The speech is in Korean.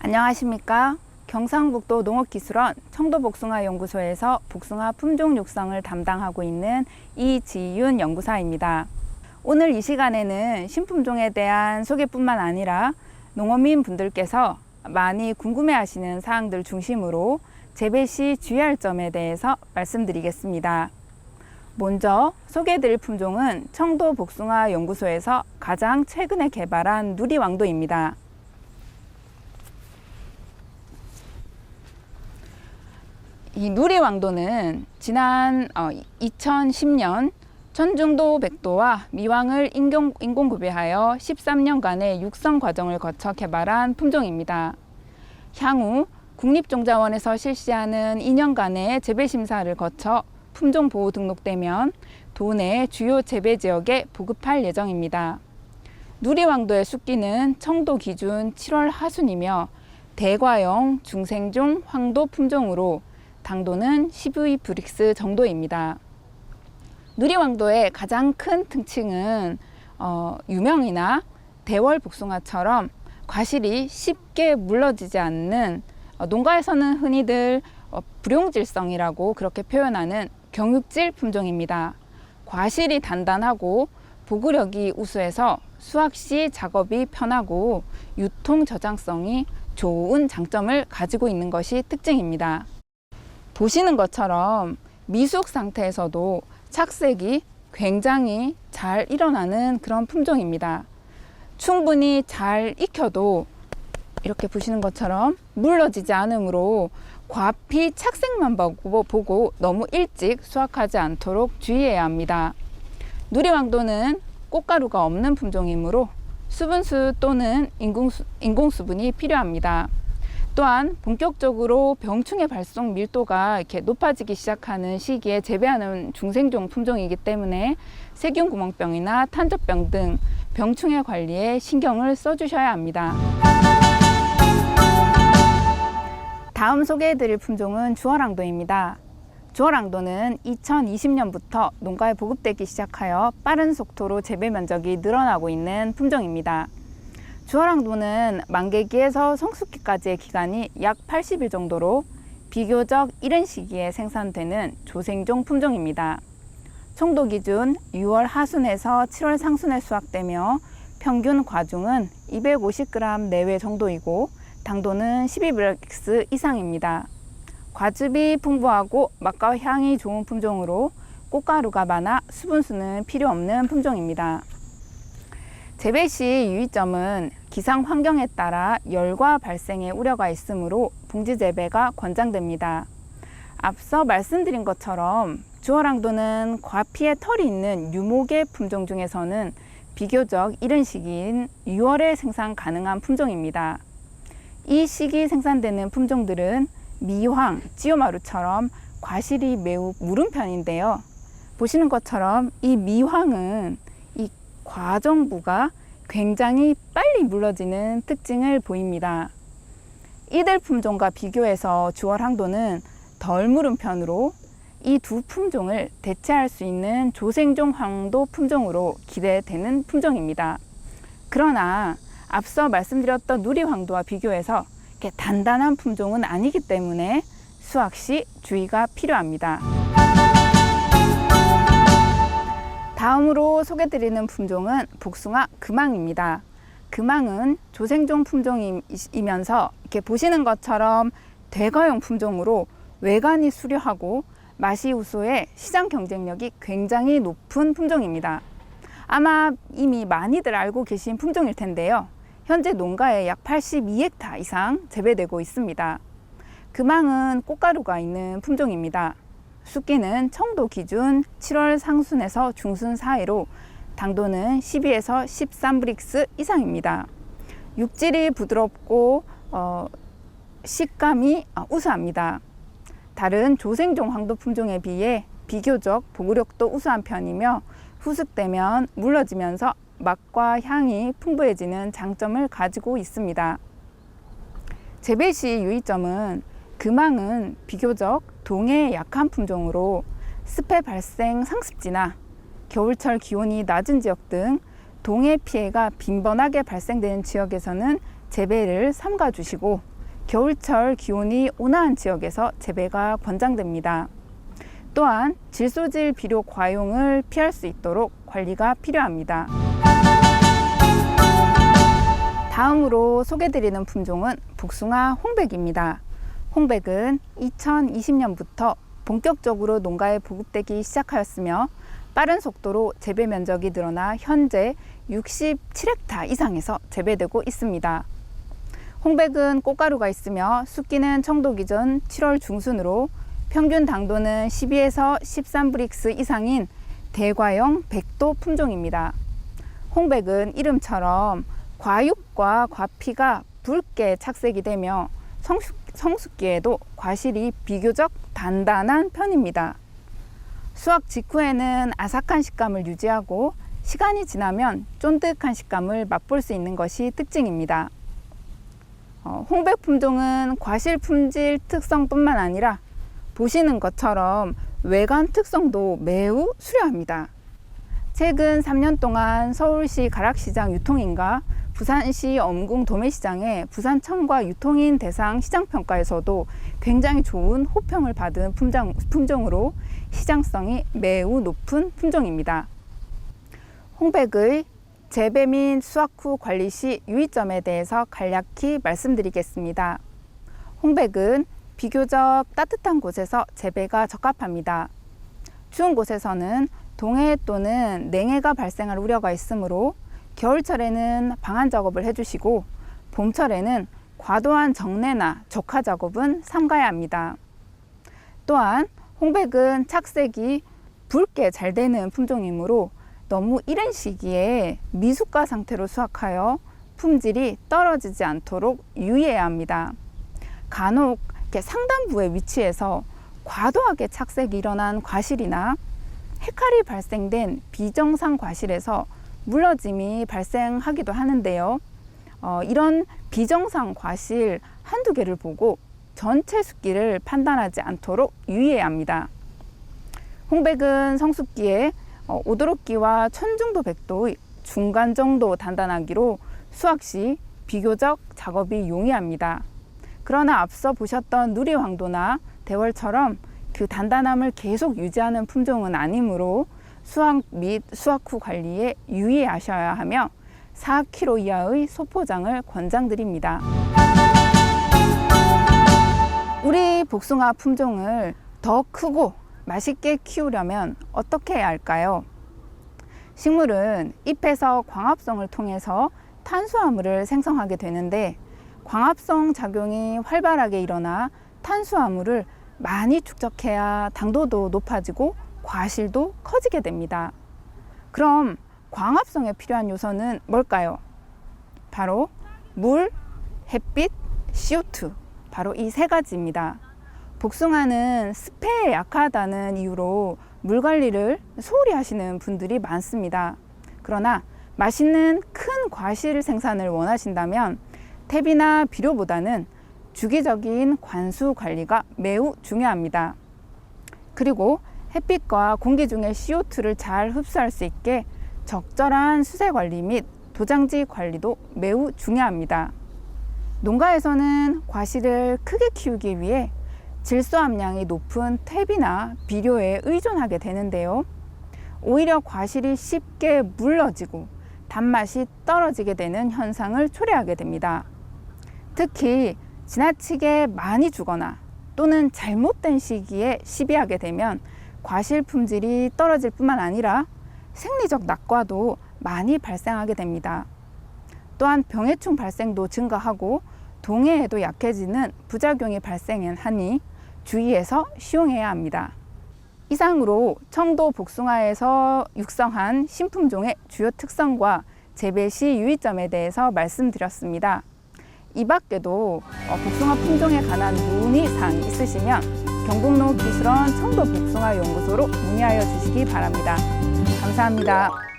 안녕하십니까. 경상북도 농업기술원 청도복숭아연구소에서 복숭아 품종 육성을 담당하고 있는 이지윤 연구사입니다. 오늘 이 시간에는 신품종에 대한 소개뿐만 아니라 농어민 분들께서 많이 궁금해하시는 사항들 중심으로 재배 시 주의할 점에 대해서 말씀드리겠습니다. 먼저 소개해드릴 품종은 청도복숭아연구소에서 가장 최근에 개발한 누리왕도입니다. 이 누리왕도는 지난 2010년 천중도 백도와 미왕을 인공구배하여 13년간의 육성 과정을 거쳐 개발한 품종입니다. 향후 국립종자원에서 실시하는 2년간의 재배심사를 거쳐 품종보호 등록되면 도내 주요 재배지역에 보급할 예정입니다. 누리왕도의 숫기는 청도 기준 7월 하순이며 대과형 중생종 황도 품종으로 당도는 12브릭스 정도입니다. 누리왕도의 가장 큰 특징은 유명이나 대월 복숭아처럼 과실이 쉽게 물러지지 않는 농가에서는 흔히들 불용질성이라고 그렇게 표현하는 경육질 품종입니다. 과실이 단단하고 보구력이 우수해서 수확 시 작업이 편하고 유통 저장성이 좋은 장점을 가지고 있는 것이 특징입니다. 보시는 것처럼 미숙 상태에서도 착색이 굉장히 잘 일어나는 그런 품종입니다. 충분히 잘 익혀도 이렇게 보시는 것처럼 물러지지 않으므로 과피 착색만 보고 너무 일찍 수확하지 않도록 주의해야 합니다. 누리왕도는 꽃가루가 없는 품종이므로 수분수 또는 인공수분이 필요합니다. 또한 본격적으로 병충해 발송 밀도가 이렇게 높아지기 시작하는 시기에 재배하는 중생종 품종이기 때문에 세균구멍병이나 탄저병 등 병충해 관리에 신경을 써주셔야 합니다. 다음 소개해드릴 품종은 주얼왕도입니다. 주얼왕도는 2020년부터 농가에 보급되기 시작하여 빠른 속도로 재배 면적이 늘어나고 있는 품종입니다. 주얼왕도는 만개기에서 성숙기까지의 기간이 약 80일 정도로 비교적 이른 시기에 생산되는 조생종 품종입니다. 청도 기준 6월 하순에서 7월 상순에 수확되며 평균 과중은 250g 내외 정도이고 당도는 12브릭스 이상입니다. 과즙이 풍부하고 맛과 향이 좋은 품종으로 꽃가루가 많아 수분수는 필요 없는 품종입니다. 재배 시 유의점은 기상 환경에 따라 열과 발생의 우려가 있으므로 봉지 재배가 권장됩니다. 앞서 말씀드린 것처럼 주얼왕도는 과피에 털이 있는 유목의 품종 중에서는 비교적 이른 시기인 6월에 생산 가능한 품종입니다. 이 시기 생산되는 품종들은 미황, 찌오마루처럼 과실이 매우 무른 편인데요. 보시는 것처럼 이 미황은 이 과정부가 굉장히 빨리 물러지는 특징을 보입니다. 이들 품종과 비교해서 주얼왕도는 덜 무른 편으로 이 두 품종을 대체할 수 있는 조생종 황도 품종으로 기대되는 품종입니다. 그러나 앞서 말씀드렸던 누리왕도와 비교해서 이렇게 단단한 품종은 아니기 때문에 수확 시 주의가 필요합니다. 다음으로 소개드리는 품종은 복숭아 금왕입니다. 금왕은 조생종 품종이면서 이렇게 보시는 것처럼 대과용 품종으로 외관이 수려하고 맛이 우수해 시장 경쟁력이 굉장히 높은 품종입니다. 아마 이미 많이들 알고 계신 품종일 텐데요. 현재 농가에 약 82헥타 이상 재배되고 있습니다. 금왕은 꽃가루가 있는 품종입니다. 숫기는 청도 기준 7월 상순에서 중순 사이로 당도는 12에서 13브릭스 이상입니다. 육질이 부드럽고 식감이 우수합니다. 다른 조생종 황도 품종에 비해 비교적 보구력도 우수한 편이며 후숙되면 물러지면서 맛과 향이 풍부해지는 장점을 가지고 있습니다. 재배 시 유의점은 금왕은 비교적 동해에 약한 품종으로 습해 발생 상습지나 겨울철 기온이 낮은 지역 등 동해 피해가 빈번하게 발생되는 지역에서는 재배를 삼가 주시고 겨울철 기온이 온화한 지역에서 재배가 권장됩니다. 또한 질소질 비료 과용을 피할 수 있도록 관리가 필요합니다. 다음으로 소개드리는 품종은 복숭아 홍백입니다. 홍백은 2020년부터 본격적으로 농가에 보급되기 시작하였으며 빠른 속도로 재배 면적이 늘어나 현재 67헥타 이상에서 재배되고 있습니다. 홍백은 꽃가루가 있으며 숙기는 청도 기준 7월 중순으로 평균 당도는 12에서 13브릭스 이상인 대과형 백도 품종입니다. 홍백은 이름처럼 과육과 과피가 붉게 착색이 되며 성숙기에도 과실이 비교적 단단한 편입니다. 수확 직후에는 아삭한 식감을 유지하고 시간이 지나면 쫀득한 식감을 맛볼 수 있는 것이 특징입니다. 홍백 품종은 과실 품질 특성뿐만 아니라 보시는 것처럼 외관 특성도 매우 수려합니다. 최근 3년 동안 서울시 가락시장 유통인과 부산시 엄궁 도매시장의 부산청과 유통인 대상 시장평가에서도 굉장히 좋은 호평을 받은 품종으로 시장성이 매우 높은 품종입니다. 홍백의 재배 및 수확 후 관리 시 유의점에 대해서 간략히 말씀드리겠습니다. 홍백은 비교적 따뜻한 곳에서 재배가 적합합니다. 추운 곳에서는 동해 또는 냉해가 발생할 우려가 있으므로 겨울철에는 방한 작업을 해주시고 봄철에는 과도한 정례나 적화 작업은 삼가야 합니다. 또한 홍백은 착색이 붉게 잘 되는 품종이므로 너무 이른 시기에 미숙가 상태로 수확하여 품질이 떨어지지 않도록 유의해야 합니다. 간혹 상단부의 위치에서 과도하게 착색이 일어난 과실이나 해칼이 발생된 비정상 과실에서 물러짐이 발생하기도 하는데요. 이런 비정상 과실 한두 개를 보고 전체 숫기를 판단하지 않도록 유의해야 합니다. 홍백은 성숙기에 오도록기와 천중도 백도의 중간 정도 단단하기로 수확 시 비교적 작업이 용이합니다. 그러나 앞서 보셨던 누리황도나 대월처럼 그 단단함을 계속 유지하는 품종은 아니므로 수확 및 수확 후 관리에 유의하셔야 하며 4kg 이하의 소포장을 권장드립니다. 우리 복숭아 품종을 더 크고 맛있게 키우려면 어떻게 해야 할까요? 식물은 잎에서 광합성을 통해서 탄수화물을 생성하게 되는데 광합성 작용이 활발하게 일어나 탄수화물을 많이 축적해야 당도도 높아지고 과실도 커지게 됩니다. 그럼 광합성에 필요한 요소는 뭘까요? 바로 물, 햇빛, CO2, 바로 이 세 가지입니다. 복숭아는 습해에 약하다는 이유로 물 관리를 소홀히 하시는 분들이 많습니다. 그러나 맛있는 큰 과실 생산을 원하신다면 퇴비나 비료보다는 주기적인 관수 관리가 매우 중요합니다. 그리고 햇빛과 공기 중의 CO2를 잘 흡수할 수 있게 적절한 수세 관리 및 도장지 관리도 매우 중요합니다. 농가에서는 과실을 크게 키우기 위해 질소 함량이 높은 퇴비나 비료에 의존하게 되는데요. 오히려 과실이 쉽게 물러지고 단맛이 떨어지게 되는 현상을 초래하게 됩니다. 특히 지나치게 많이 주거나 또는 잘못된 시기에 시비하게 되면 과실 품질이 떨어질 뿐만 아니라 생리적 낙과도 많이 발생하게 됩니다. 또한 병해충 발생도 증가하고 동해에도 약해지는 부작용이 발생하니 주의해서 시용해야 합니다. 이상으로 청도 복숭아에서 육성한 신품종의 주요 특성과 재배 시 유의점에 대해서 말씀드렸습니다. 이 밖에도 복숭아 품종에 관한 문의사항이 있으시면 경북농업기술원 청도 복숭아 연구소로 문의하여 주시기 바랍니다. 감사합니다.